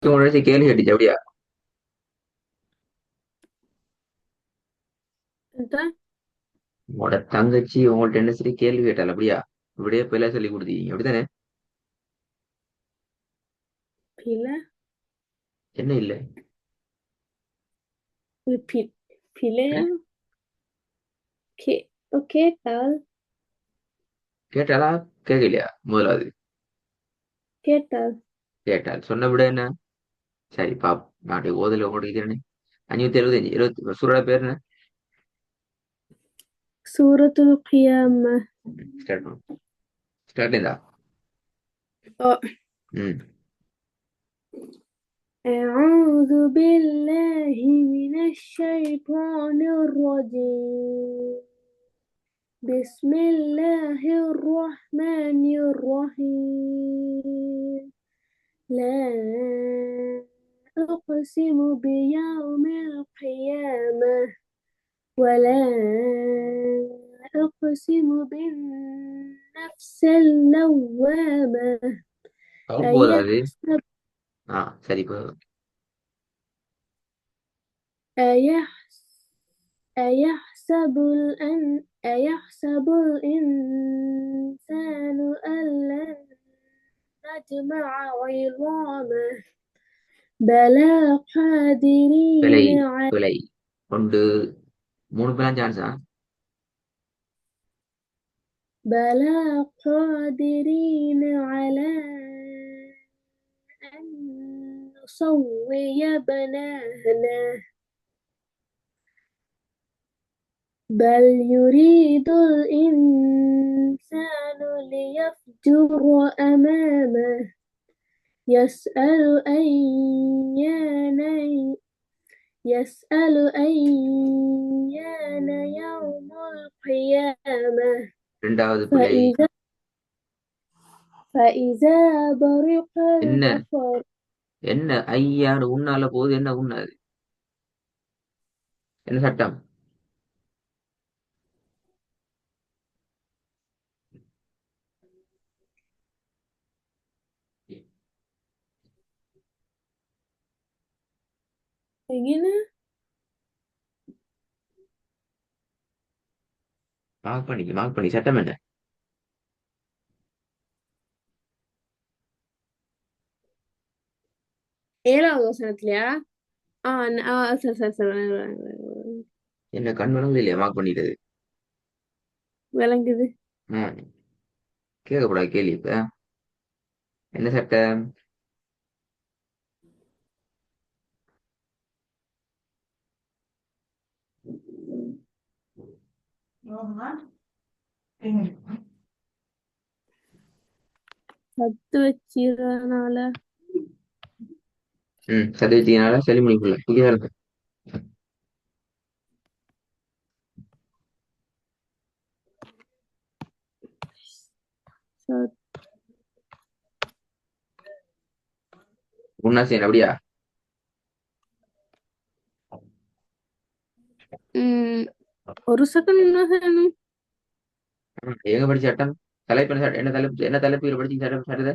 உங்கள்ட்ட கேள்வி கேட்டுச்சு அப்படியா? அதான் உங்களோட தங்கச்சி உங்கள்ட்ட என்ன சரி கேள்வி கேட்டாள் அப்படியா? இப்படியே பிள்ளை சொல்லி கொடுத்தீங்க அப்படித்தானே? பில என்ன இல்ல? பி- பிழையா அஹ், கே கேட்டால் கேட்டாளா? கேட்கலையா முதலாவது? கேட்டால் கேட்டாள் சொன்ன விட என்ன? சரி பாப் நாட்டை ஓதல உங்களுக்கு 575 இருபத்தி சூரோட பேர் என்ன? சூரத்துல் கியாம. ஸ்டார்ட் பண்ணும். ஸ்டார்ட்லேருந்தா? ம். أعوذ بالله من الشيطان الرجيم. بسم الله الرحمن الرحيم. لا أقسم بيوم القيامة ولا أقسم بالنفس اللوامة. அவர் போதாது. أيحسب சரி போதும். أيحسب أيحسب الإنسان أن لن نجمع عظامه. بلى பிழை. قادرين على பிழை. ஒன்று. மூணு பேரும் சான்ஸா? بلى قادرين على أن نسوي بنانه. بل يريد الإنسان ليفجر أمامه. يسأل أيان يسأل أيان يوم القيامة. இரண்டாவது பிழை. فإذا فإذا برق என்ன? البصر. என்ன ஐயான்னு உன்னால போகுது, என்ன உண்ணாது? என்ன சட்டம்? எங்கன மார்க் பண்ணி சட்டம் என்ன? ஏழாவது வசனத்திலயா? சரி சரி சரி. என்ன கண் விளங்குது இல்லையா மார்க் பண்ணிட்டது? விளங்குது. ம். கேட்கக்கூடாது கேள்வி இப்ப. என்ன சட்டம்? சத்து வச்சிரனால சதவீதத்தினால செலிமணிக்குள்ள புதிய இருக்கு. சத்- உன்னா செய்யணும் அப்படியா? ம், ஒரு செகண்ட் என்ன செய்யணும்? எங்க படிச்ச சட்டம்? தலைப்பு என்ன என்ன தலைப்பு, என்ன தலைப்பு படிச்சு சட்டம் சட்டத்தை?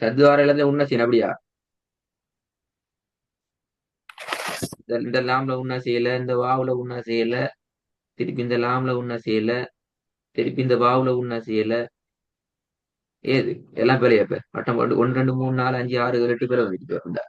சத்துவாரையில இருந்து உன்ன செய்யணும் அப்படியா? இந்த லாம்ல உண்ணா செய்யல, இந்த வாவுல உண்ணா செய்யல, திருப்பி இந்த லாம்ல உண்ணா செய்யல, திருப்பி இந்த வாவுல உண்ணா செய்யல. ஏது எல்லாம் பேரையா இப்ப வட்டம் போட்டு 1 2 3 4 5 6 7 8 பேரை வந்துட்டு இருந்தா.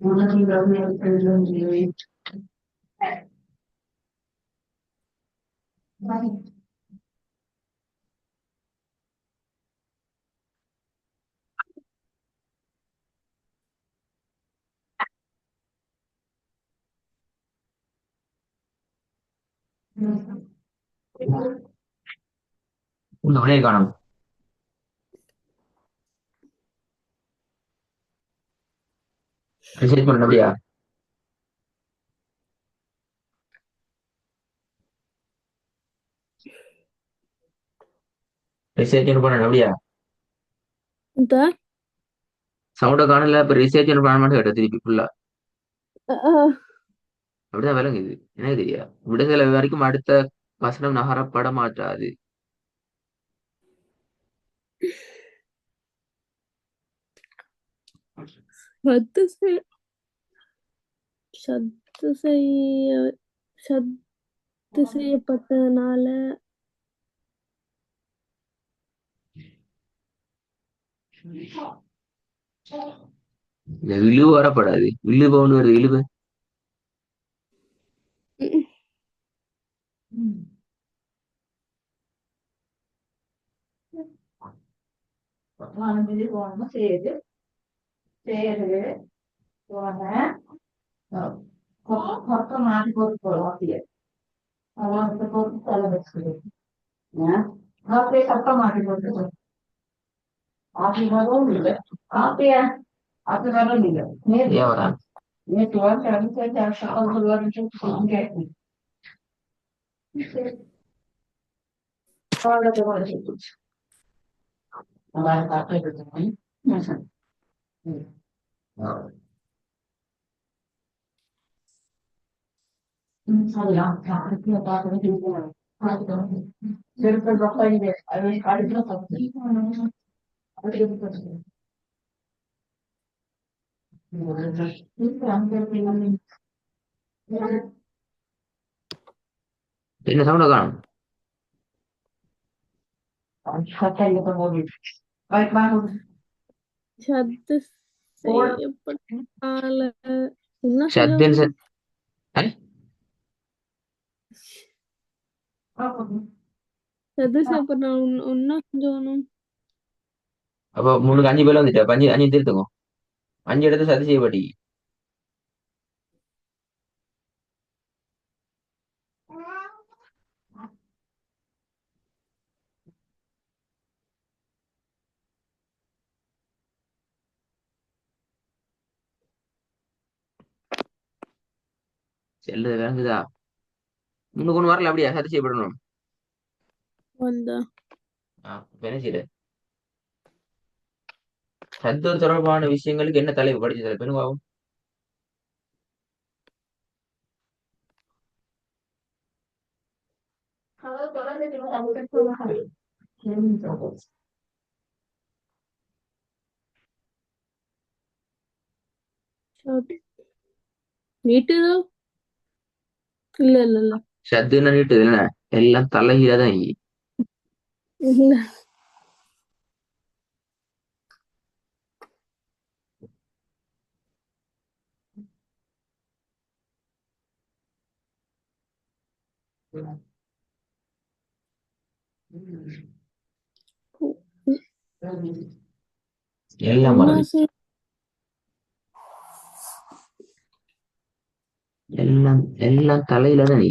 உள்ள அவனே காணும். மெசேஜ் பண்ண அப்படியா? ரிசர்ச் பண்ண அப்படியா? இந்த சவுண்ட காணல, இப்ப ரிசர்ச் பண்ண மாட்டேன் கேட்ட திருப்பி ஃபுல்லா. அப்படிதான் விளங்குது. எனக்கு தெரியா, விடுதலை வரைக்கும் அடுத்த வசனம் நகரப்பட மாட்டாது. ரத்து செய் சத்து செய்ய சத்து செய்யப்பட்டதுனால இந்த இழிவு வரப்படாது. இழிவு ஒன்று வருது, இழிவு. ஏன் வரான்? என்ன சவுண்ட காணும்? சத்து செய்யப்பட்டதுனால என்ன சொல்ல சத்துன்னு வந்தேன்? ஐ, சத்து செய்யப்பட்ட ஒன்னா கொஞ்சம் அப்போ முன்னுக்கு 5 பேர்ல வந்துட்டா, அப்ப 5 5 திருத்துங்க. 5 இடத்துல சதி செய்யப்பட்டி. செல்லுது விளங்குதா? முன்னுக்கு ஒண்ணு வரல, அப்படியா சதி செய்யப்படணும். வந்தா இப்ப என்ன செய்யுது? சத்தூர் தொடர்பான விஷயங்களுக்கு என்ன தலைப்பு படிச்சு தர பெருவாகும்? நீட்டுதோ இல்ல இல்ல இல்ல சத்துன்னு நீட்டு என்ன? எல்லாம் தலைகீழ தான் இல்ல எல்லாம் ஒன்னா மறந்து. எல்லாம் எல்லாம் தலையில தான்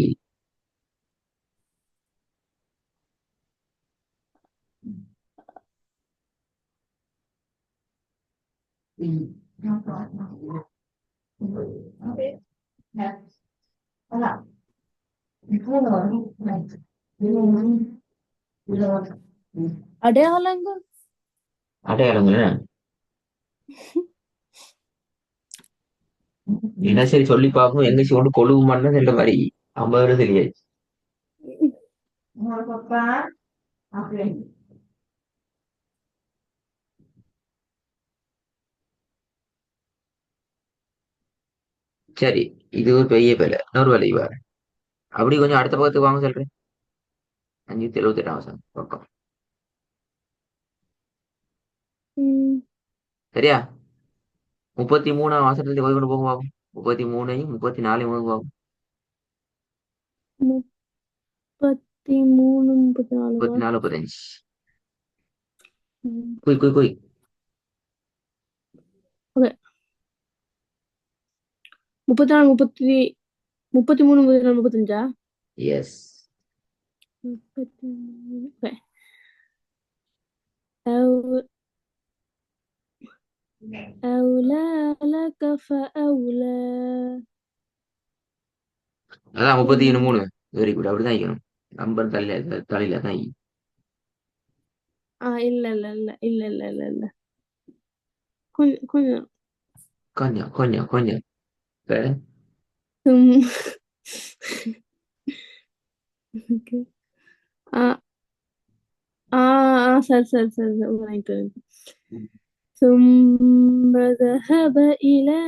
அடையாளங்கள் அடையாளங்கள். என்ன சரி சொல்லி பார்க்கும், எங்க கொண்டு கொழுவு மண்ணு இந்த மாதிரி 50 தெரியாது. சரி, இது ஒரு பெரிய வேலை, இன்னொரு வேலை பாரு. அப்படி கொஞ்சம் அடுத்த பக்கத்துக்கு வாங்க சொல்றேன். 578 அவசரம் பக்கம். ம் சரியா? 33ஆம் வாசகத்தை கொண்டு போகும் பாப்போம். 33ஐயும் 34ஐயும் போகும் பாப்போம். 33 34வா? 34, 35. ம். குய் குய் குய். ஓகே. 34 33 34 35ஆ? எஸ். 33 ஓகே. أو أولى لك فأولى. அதான் 33. Very good. அப்படிதான் இருக்கணும். நம்பர் தலையில தலையில தான் இருக்கு. இல்ல இல்ல இல்ல இல்ல இல்ல இல்ல இல்ல. கொஞ்சம் கொஞ்சம். கொஞ்சம் கொஞ்சம் கொஞ்சம். வேற? ம். ஓகே. ஆ ஆ சரி சரி சரி சரி. Right right. ثم ذهب إلى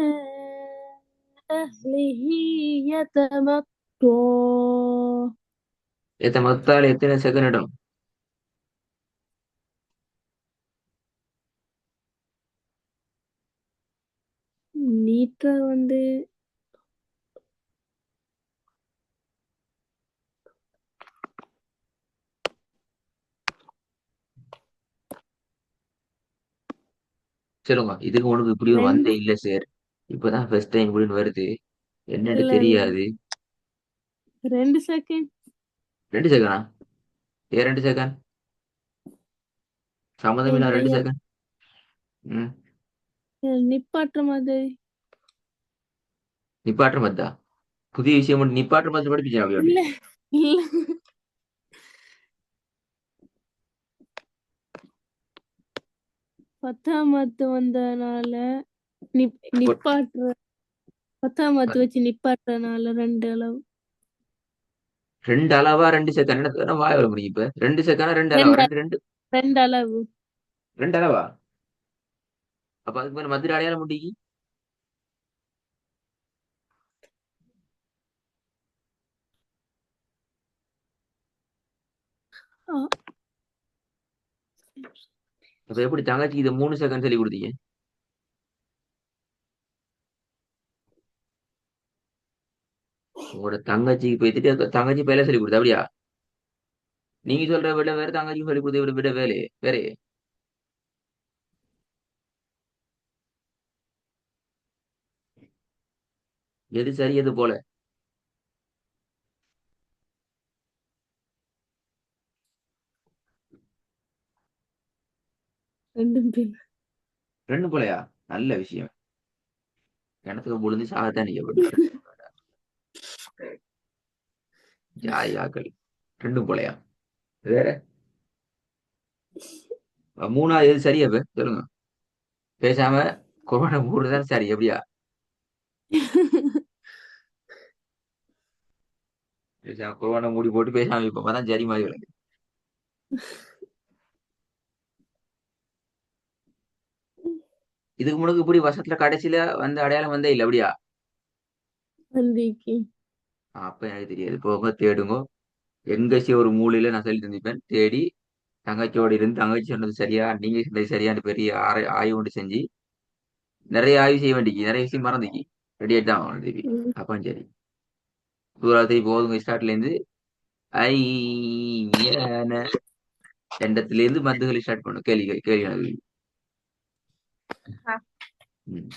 أهله يتمطى. மொத்தால் எத்தனை செகண்ட் இடம்? நீட்டா வந்து சொல்லுங்க. இதுக்கு உனக்கு இப்படி ஒரு ரெண்டு வந்தே இல்ல சார். இப்பதான் ஃபர்ஸ்ட் டைம் இப்படின்னு வருது. என்னன்னு இல்ல இல்ல தெரியாது. 2 செகண்ட். 2 செகண்டா? ஏன் 2 செகண்ட்? சம்மதம் என் 2 செகண்ட். ம். நிப்பாட்டுற மாதிரி. நிப்பாட்டுற மத்தா? புதிய விஷயம் மட்டும் நிப்பாட்டுற மத்த படிப்பிச்சேன் அப்படி அப்படி. இல்ல இல்ல 10ஆம் வந்தனால நிப்பாட்டுற 10ஆம் வச்சு நிப்பாட்டுறதுனால 2 அளவு. 2 அளவா 2 செகண்ட்? என்ன வாய வர முடியும் இப்ப? 2 செகண்டா 2 அளவா? ரெண்டு ரெண்டு ரெண்டு 2 அளவு. 2 அளவா? அப்ப அதுக்கு மேல மதுரை அடையாளம் முடிக்கி. ஆ, அப்ப எப்படி தங்கச்சி இதை 3 செகண்ட் சொல்லி கொடுத்தீங்க? உங்களோட தங்கச்சிக்கு போயிட்டு தங்கச்சி பயில சொல்லி கொடுத்தா அப்படியா? நீங்க சொல்ற விட வேற, தங்கச்சி சொல்லி கொடுத்த விட வேலையே வேற. எது சரி எது போல? ரெண்டும் பேர். ரெண்டு போலயா? நல்ல விஷயம். கிணத்துக்கு விழுந்து சாகத்தான் நீங்க பண்ணாரு. ஜாலியாக்கள். ரெண்டும் போலயா? வேற? 3ஆவது எது சரியா இப்ப சொல்லுங்க. பேசாம கொரோனா மூடுதான் சரி எப்படியா? பேசாம கொரோனா மூடி போட்டு பேசாம இப்ப தான் சரி மாதிரி விளங்கு. இதுக்கு முன்னாடி இப்படி வருஷத்துல கடைசியில வந்து அடையாளம் வந்தே இல்லை அப்படியா? வந்திக்கு அப்ப எனக்கு தெரியாது. போக தேடுங்க. எங்கேயாச்சும் ஒரு மூலையில நான் சொல்லி தந்திப்பேன். தேடி தங்கச்சியோட இருந்து தங்கச்சி சொன்னது சரியா, நீங்க சொன்னது சரியான்னு பெரிய ஆய்வு ஒன்று செஞ்சு நிறைய ஆய்வு செய்ய வேண்டிக்கு, நிறைய விஷயம் மறந்துக்கு. ரெடி ஆயிட்டு தான் ஆகணும் திருப்பி. அப்ப சரி. சூறாவளி போதுங்க ஸ்டார்ட்ல இருந்து ஐயான எண்டத்துல இருந்து மந்துகளை ஸ்டார்ட் பண்ணும். கேள்வி கேள்வி. ம்.